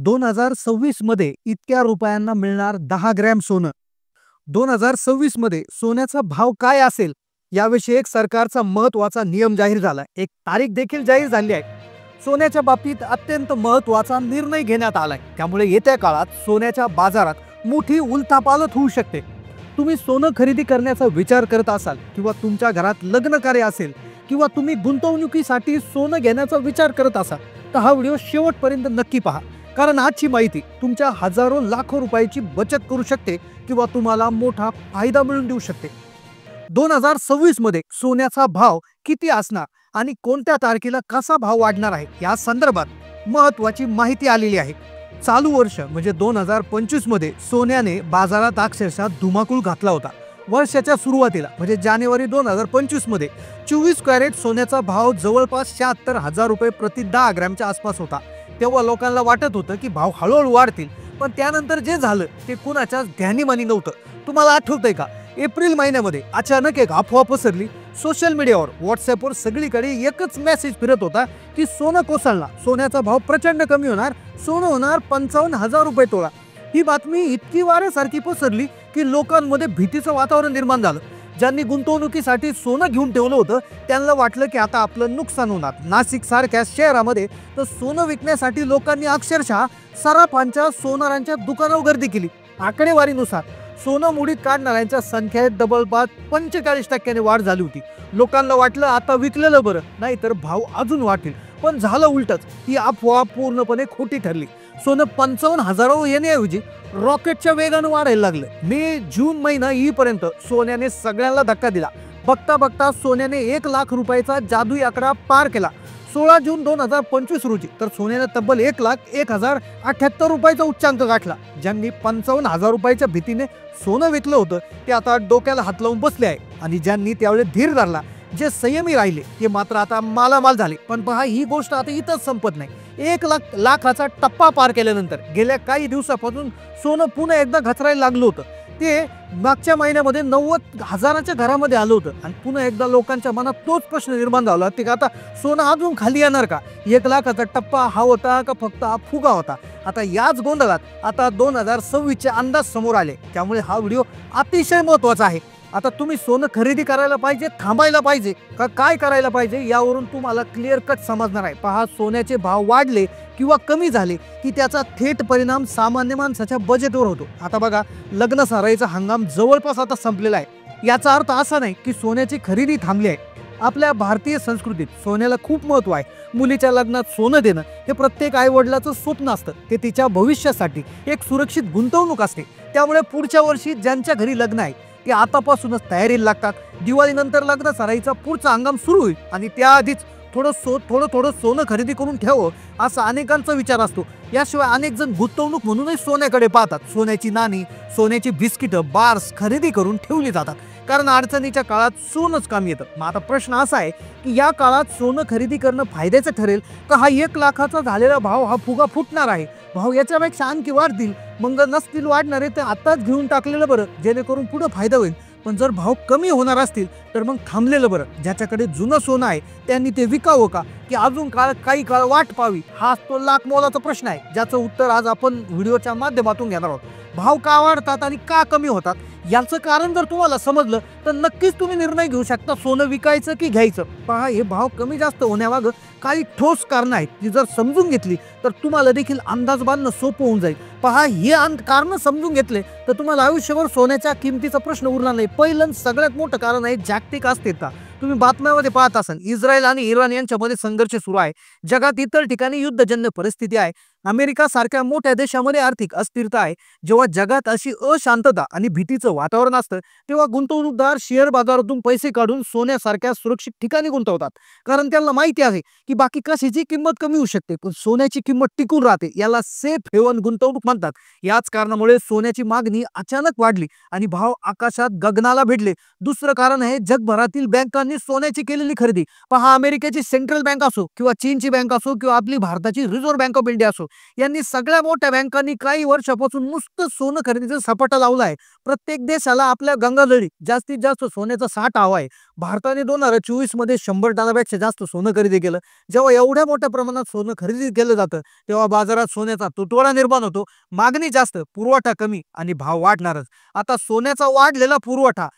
2026 मध्ये इतक्या रुपयांना मिळणार 10 ग्रॅम सोनं. 2026 मध्ये सोन्याचा भाव काय असेल याविषयी एक सरकारचा महत्त्वाचा नियम जाहीर झाला. एक तारीख देखील जाहीर झाली आहे. सोन्याच्या बाबतीत अत्यंत महत्त्वाचा निर्णय घेण्यात आलाय. त्यामुळे येत्या काळात सोन्याच्या बाजारात मोठी उलथापालथ होऊ शकते. तुम्ही सोनं खरेदी करण्याचा विचार करत असाल किंवा तुमच्या घरात लग्न कार्य असेल किंवा तुम्ही गुंतवणुकीसाठी सोनं घेण्याचा विचार करत असाल तर हा व्हिडिओ शेवटपर्यंत नक्की पहा. कारण आजची माहिती तुमच्या हजारो लाखो रुपयाची बचत करू शकते किंवा तुम्हाला मोठा फायदा मिळवून देऊ शकते. 2026 मध्ये सोन्याचा भाव किती असणार आणि कोणत्या तारखेला कसा भाव वाढणार आहे या संदर्भात महत्त्वाची माहिती आलेली आहे. चालू वर्ष म्हणजे 2025 मध्ये सोन्याने बाजारात अक्षरशः धुमाकूळ घातला होता. वर्षाच्या सुरुवातीला म्हणजे जानेवारी 2025 मध्ये 24 कॅरेट सोन्याचा भाव जवळपास 76,000 रुपये प्रति 10 ग्रॅमच्या आसपास होता. तेव्हा लोकांना वाटत होतं की भाव हळूहळू वाढतील, पण त्यानंतर जे झालं ते कुणाच्याच ध्यानीमानी नव्हतं. तुम्हाला आठवतंय का? एप्रिल महिन्यामध्ये अचानक एक अफवा पसरली. सोशल मीडियावर, व्हॉट्सअपवर सगळीकडे एकच मेसेज फिरत होता की सोनं कोसळणार, सोन्याचा भाव प्रचंड कमी होणार, सोनं होणार 55,000 रुपये तोळा. ही बातमी इतकी वाऱ्यासारखी पसरली की लोकांमध्ये भीतीचं वातावरण निर्माण झालं. ज्यांनी गुंतवणुकीसाठी सोनं घेऊन ठेवलं होतं त्यांना वाटलं की आता आपलं नुकसान होणार. नाशिक सारख्या शहरामध्ये तर सोनं विकण्यासाठी लोकांनी अक्षरशः सराफांच्या सोनारांच्या दुकानावर गर्दी केली. आकडेवारीनुसार सोनं मुडीत काढणाऱ्यांच्या संख्येत जवळपास 45% वाढ झाली होती. लोकांना वाटलं आता विकलेलं बरं, नाही तर भाव अजून वाढतील. पण झालं उलटच. ही अफवा पूर्णपणे खोटी ठरली. सोनं 55,000 येण्याऐवजी रॉकेटच्या वेगानं वाढायला लागलं. मे जून महिना येईपर्यंत सोन्याने सगळ्यांना धक्का दिला. बघता बघता सोन्याने 1 लाख रुपयाचा जादुई आकडा पार केला. 16 जून 2025 रोजी तर सोन्याने तब्बल 1,01,078 रुपयाचा उच्चांक गाठला. ज्यांनी 55,000 रुपयाच्या भीतीने सोनं विकलं होतं ते आता डोक्याला हात लावून बसले आहे. आणि ज्यांनी त्यावेळी धीर धरला, जे संयमी राहिले ते मात्र आता मालामाल झाले. पण पहा, ही गोष्ट आता इथंच संपत नाही. 1,00,000चा टप्पा पार केल्यानंतर गेल्या काही दिवसापासून सोनं पुन्हा एकदा घसरायला लागलं होतं. ते मागच्या महिन्यामध्ये 90,000च्या घरामध्ये आलं होतं. आणि पुन्हा एकदा लोकांच्या मनात तोच प्रश्न निर्माण झाला की आता सोनं अजून खाली येणार का? 1,00,000चा टप्पा हा होता का फक्त हा फुगा होता? आता याच गोंधळात आता 2026चे अंदाज समोर आले. त्यामुळे हा व्हिडिओ अतिशय महत्त्वाचा आहे. आता तुम्ही सोनं खरेदी करायला पाहिजे, थांबायला पाहिजे का काय करायला पाहिजे यावरून तुम्हाला क्लिअर कट समजणार आहे. पहा, सोन्याचे भाव वाढले किंवा कमी झाले की त्याचा थेट परिणाम सामान्य माणसाच्या बजेटवर होतो. आता बघा, लग्न सराईचा हंगाम जवळपास आता संपलेला आहे. याचा अर्थ असा नाही की सोन्याची खरेदी थांबली आहे. आपल्या भारतीय संस्कृतीत सोन्याला खूप महत्त्व आहे. मुलीच्या लग्नात सोनं देणं हे प्रत्येक आईवडिलाचं स्वप्न असतं. ते तिच्या भविष्यासाठी एक सुरक्षित गुंतवणूक असते. त्यामुळे पुढच्या वर्षी ज्यांच्या घरी लग्न आहे ते आतापासूनच तयारीला लागतात. दिवाळीनंतर लग्न सराईचा पुढचा हंगाम सुरू होईल आणि त्याआधीच थोडं सोनं खरेदी करून ठेवावं असा अनेकांचा विचार असतो. याशिवाय अनेक जण गुंतवणूक म्हणूनच सोन्याकडे पाहतात. सोन्याची नाणी, सोन्याची बिस्किटं, बार्स खरेदी करून ठेवली जातात, कारण अडचणीच्या काळात सोनंच काम येतं. मग आता प्रश्न असा आहे की या काळात सोनं खरेदी करणं फायद्याचं ठरेल का हा 1,00,000चा झालेला भाव हा फुगा फुटणार आहे? भाव याच्यापेक्षा आणखी वाढतील, मग नसतील वाढणारे तर आताच घेऊन टाकलेलं बरं, जेणेकरून पुढे फायदा होईल. पण जर भाव कमी होणार असतील तर मग थांबलेलं बरं. ज्याच्याकडे जुनं सोनं आहे त्यांनी ते विकावं का की अजून काही काळ वाट पाहावी? हा तो लाख मोलाचा प्रश्न आहे, ज्याचं उत्तर आज आपण व्हिडिओच्या माध्यमातून घेणार आहोत. भाव का वाढतात आणि का कमी होतात याचं कारण जर तुम्हाला समजलं तर नक्कीच तुम्ही निर्णय घेऊ शकता सोनं विकायचं की घ्यायचं. पहा, हे भाव कमी जास्त होण्यामागं काही ठोस कारणं आहेत. ती जर समजून घेतली तर तुम्हाला देखील अंदाज बांधणं सोपं होऊन जाईल. पहा, हे कारणं समजून घेतले तर तुम्हाला आयुष्यभर सोन्याच्या किमतीचा प्रश्न उरणार नाही. पहिलं सगळ्यात मोठं कारण आहे जागतिक अस्थिरता. तुम्ही बातम्यामध्ये पाहत असाल, इस्रायल आणि इराण यांच्यामध्ये संघर्ष सुरू आहे. जगात इतर ठिकाणी युद्धजन्य परिस्थिती आहे. अमेरिका सारख्या मोठ्या देशामध्ये आर्थिक अस्थिरता आहे. जेव्हा जगात अशी अशांतता आणि भीतीचं वातावरण असतं तेव्हा गुंतवणूकदार शेअर बाजारातून पैसे काढून सोन्यासारख्या सुरक्षित ठिकाणी गुंतवतात. कारण त्यांना माहिती आहे की बाकी कशाची किंमत कमी होऊ शकते पण सोन्याची किंमत टिकून राहते. याला सेफ हेवन गुंतवणूक म्हणतात. याच कारणामुळे सोन्याची मागणी अचानक वाढली आणि भाव आकाशात गगनाला भिडले. दुसरं कारण आहे जगभरातील बँकांनी सोन्याची केलेली खरेदी. पहा, अमेरिकेची सेंट्रल बँक असो किंवा चीनची बँक असो किंवा आपली भारताची रिझर्व्ह बँक ऑफ इंडिया असो, यांनी सगळ्या मोठ्या बँकांनी काही वर्षापासून नुसतं सोनं खरेदीचा सपाटा लावला आहे. प्रत्येक देशाला आपल्या गंगाजळी जास्तीत जास्त सोन्याचा साठा हवा आहे. भारताने 2024 मध्ये 100 टनापेक्षा जास्त सोनं खरेदी केलं. जेव्हा एवढ्या मोठ्या प्रमाणात सोनं खरेदी केलं जातं तेव्हा बाजारात सोन्याचा तुटवडा निर्माण होतो. मागणी जास्त, पुरवठा कमी आणि भाव वाढणारच. आता सोन्याचा वाढलेला पुरवठा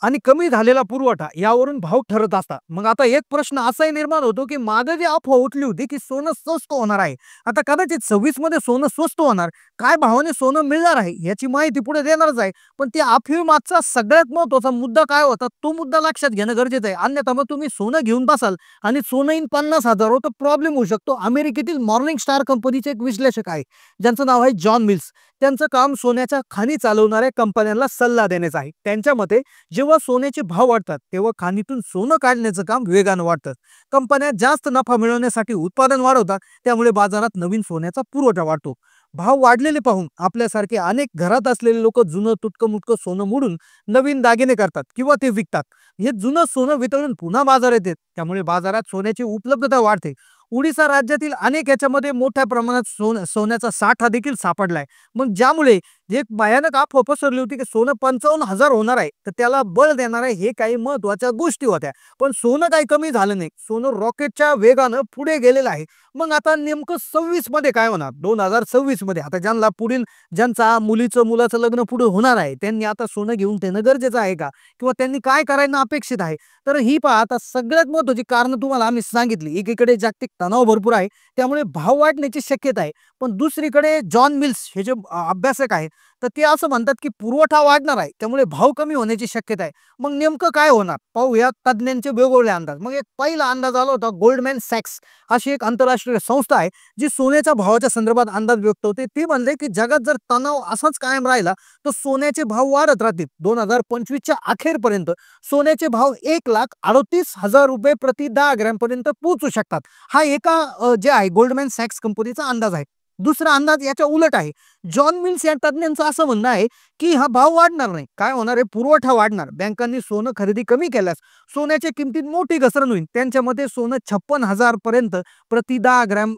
आणि कमी झालेला पुरवठा यावरून भाव ठरत असतात. मग आता एक प्रश्न असाही निर्माण होतो की मागे जी अफवा उठली होती की सोनं स्वस्त होणार आहे, आता कदाचित 26 मध्ये सोनं स्वस्त होणार, काय भावाने सोनं मिळणार आहे याची माहिती पुढे देणारच आहे. पण त्या अफवेमागचा सगळ्यात महत्त्वाचा मुद्दा काय होता तो मुद्दा लक्षात घेणं गरजेचं आहे. अन्यथा मग तुम्ही सोनं घेऊन बसाल आणि सोनं येईन 50,000 तर प्रॉब्लेम होऊ शकतो. अमेरिकेतील मॉर्निंग स्टार कंपनीचे एक विश्लेषक आहे ज्यांचं नाव आहे जॉन मिल्स. त्यांचं काम सोन्याच्या खाणी चालवणाऱ्या कंपन्यांना सल्ला देण्याचं आहे. त्यांच्या मते जेव्हा सोन्याचे भाव वाढतात तेव्हा खाणीतून सोनं काढण्याचं काम वेगानं वाढतं. कंपन्या जास्त नफा मिळवण्यासाठी उत्पादन वाढवतात, त्यामुळे बाजारात नवीन सोन्याचा पुरवठा वाढतो. भाव वाढलेले पाहून आपल्यासारखे अनेक घरात असलेले लोक जुनं तुटकं मुटकं सोनं मोडून नवीन दागिने करतात किंवा ते विकतात. हे जुनं सोनं वितळून पुन्हा बाजारात येते, त्यामुळे बाजारात सोन्याची उपलब्धता वाढते. उडीसा राज्यातील अनेक याच्यामध्ये मोठ्या प्रमाणात सोन्याचा साठा देखील सापडलाय. मग ज्यामुळे जे एक भयानक अफवा पसरली होती की सोनं 55,000 होणार आहे, तर त्याला बळ देणार आहे हे काही महत्वाच्या गोष्टी होत्या. पण सोनं काही कमी झालं नाही, सोनं रॉकेटच्या वेगानं पुढे गेलेलं आहे. मग आता नेमकं 26 मध्ये काय होणार? 2026 मध्ये आता ज्यांना पुढील ज्यांचा मुलाचं लग्न पुढे होणार आहे त्यांनी आता सोनं घेऊन ठेवणं गरजेचं आहे का, किंवा त्यांनी काय करायला अपेक्षित आहे? तर ही पहा, आता सगळ्यात महत्त्वाची कारण तुम्हाला आम्ही सांगितली. एकीकडे जागतिक तणाव भरपूर आहे, त्यामुळे भाव वाढण्याची शक्यता आहे. पण दुसरीकडे जॉन मिल्स हे जे अभ्यासक आहेत तर ते असं म्हणतात की पुरवठा वाढणार आहे, त्यामुळे भाव कमी होण्याची शक्यता आहे. मग नेमकं काय होणार पाहूया तज्ज्ञांचे वेगवेगळे अंदाज. मग एक पहिला अंदाज आला होता गोल्डमॅन सॅक्स अशी एक आंतरराष्ट्रीय संस्था आहे जी सोन्याच्या भावाच्या संदर्भात अंदाज व्यक्त होते. ते म्हणले की जगात जर तणाव असाच कायम राहिला तर सोन्याचे भाव वाढत राहतील. 2025च्या अखेरपर्यंत सोन्याचे भाव 1,38,000 रुपये प्रति 10 ग्रॅम पर्यंत पोहोचू शकतात. हा एका जे आहे गोल्डमॅन सॅक्स कंपनीचा अंदाज आहे. दुसरा अंदाज याच्या उलट आहे. जॉन मिल्स या तज्ञांचं असं म्हणणं आहे की हा भाव वाढणार नाही. काय होणार आहे? पुरवठा वाढणार. बँकांनी सोनं खरेदी कमी केल्यास सोन्याच्या किमतीत मोठी घसरण होईल. त्यांच्या मते सोनं 56,000 पर्यंत प्रति 10 ग्रॅम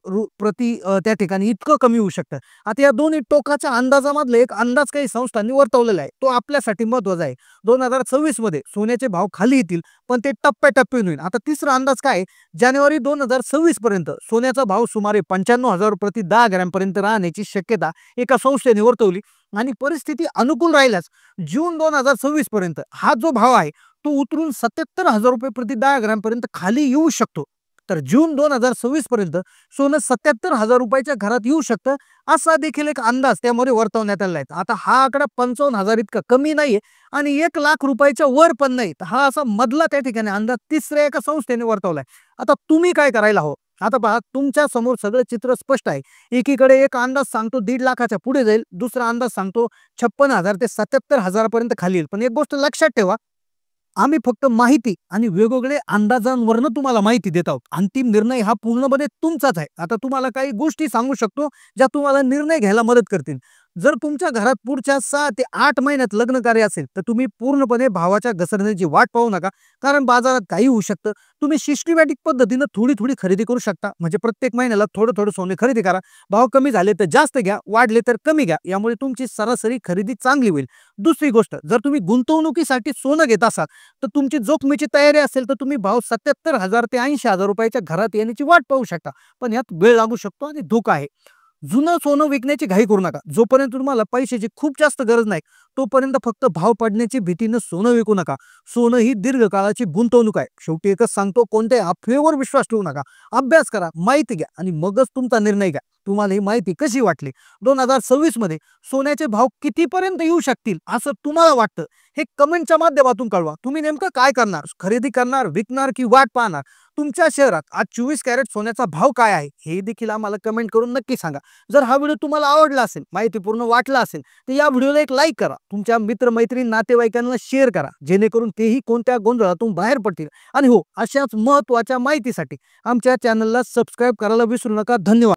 त्या ठिकाणी इतकं कमी होऊ शकतं. आता या दोन्ही टोकाच्या अंदाजामधले एक अंदाज काही संस्थांनी वर्तवलेला आहे, तो आपल्यासाठी महत्वाचा आहे. 2026 मध्ये सोन्याचे भाव खाली येतील, पण ते टप्प्याटप्प्याने होईल. आता तिसरा अंदाज काय? जानेवारी 2026 पर्यंत सोन्याचा भाव सुमारे 95,000 प्रति 10 ग्रॅम पर्यंत राहण्याची शक्यता एका संस्थेने वर्तवली. आणि परिस्थिती अनुकूल राहिल्यास जून 2026 पर्यंत हा जो भाव आहे तो उतरून 77,000 रुपये प्रति 10 ग्रॅम पर्यंत खाली येऊ शकतो. तर जून 2026 पर्यंत सोनं 77,000 रुपयाच्या घरात येऊ शकतं, असा देखील एक अंदाज त्यामध्ये वर्तवण्यात आला आहे. आता हा आकडा 55,000 इतका कमी नाहीये आणि 1,00,000 रुपयाच्या वर पण नाही. हा असा मधला त्या ठिकाणी अंदाज तिसऱ्या एका संस्थेने वर्तवलाय. आता तुम्ही काय करायला हवं? आता पहा, तुमच्या समोर सगळं चित्र स्पष्ट आहे. एकीकडे एक अंदाज सांगतो 1,50,000च्या पुढे जाईल, दुसरा अंदाज सांगतो 56,000 ते 77,000 पर्यंत खाली येईल. पण एक गोष्ट लक्षात ठेवा, आम्ही फक्त माहिती आणि वेगवेगळे अंदाजांवरनं तुम्हाला माहिती देत आहोत. अंतिम निर्णय हा पूर्णपणे तुमचाच आहे. आता तुम्हाला काही गोष्टी सांगू शकतो ज्या तुम्हाला निर्णय घ्यायला मदत करतील. जर तुमच्या घरात पुढच्या 6 ते 8 महिन्यात लग्न कार्य असेल तर तुम्ही पूर्णपणे भावाच्या घसरणीची वाट पाहू नका, कारण बाजारात काही होऊ शकतं. तुम्ही सिस्टमॅटिक पद्धतीनं थोडी थोडी खरेदी करू शकता. म्हणजे प्रत्येक महिन्याला थोडं थोडं सोने खरेदी करा. भाव कमी झाले तर जास्त घ्या, वाढले तर कमी घ्या. यामुळे तुमची सरासरी खरेदी चांगली होईल. दुसरी गोष्ट, जर तुम्ही गुंतवणुकीसाठी सोनं घेत असाल तर तुमची जोखमीची तयारी असेल तर तुम्ही भाव 77,000 ते 80,000 रुपयाच्या घरात येण्याची वाट पाहू शकता. पण यात वेळ लागू शकतो आणि धोका आहे. जुनं सोनं विकण्याची घाई करू नका. जोपर्यंत तुम्हाला पैशाची खूप जास्त गरज नाही तोपर्यंत फक्त भाव पडण्याची भीतीनं सोनं विकू नका. सोनं ही दीर्घकाळाची गुंतवणूक आहे. शेवटी एकच सांगतो, कोणत्याही अफवेवर विश्वास ठेवू नका. अभ्यास करा, माहिती घ्या आणि मगच तुमचा निर्णय घ्या. तुम्हाला ही माहिती कशी वाटली? 2026 मध्ये सोन्याचे भाव कितीपर्यंत येऊ शकतील असं तुम्हाला वाटतं हे कमेंटच्या माध्यमातून कळवा. तुम्ही नेमकं काय करणार? खरेदी करणार, विकणार की वाट पाहणार? तुमच्या शहरात आज 24 कॅरेट सोन्याचा भाव काय आहे हे देखील आम्हाला कमेंट करून नक्की सांगा. जर हा व्हिडिओ तुम्हाला आवडला असेल, माहितीपूर्ण वाटला असेल तर या व्हिडिओला एक लाईक करा. तुमच्या मित्रमैत्रीण नातेवाईकांना शेअर करा, जेणेकरून तेही कोणत्या गोंधळातून बाहेर पडतील. आणि हो, अशाच महत्त्वाच्या माहितीसाठी आमच्या चॅनलला सबस्क्राईब करायला विसरू नका. धन्यवाद.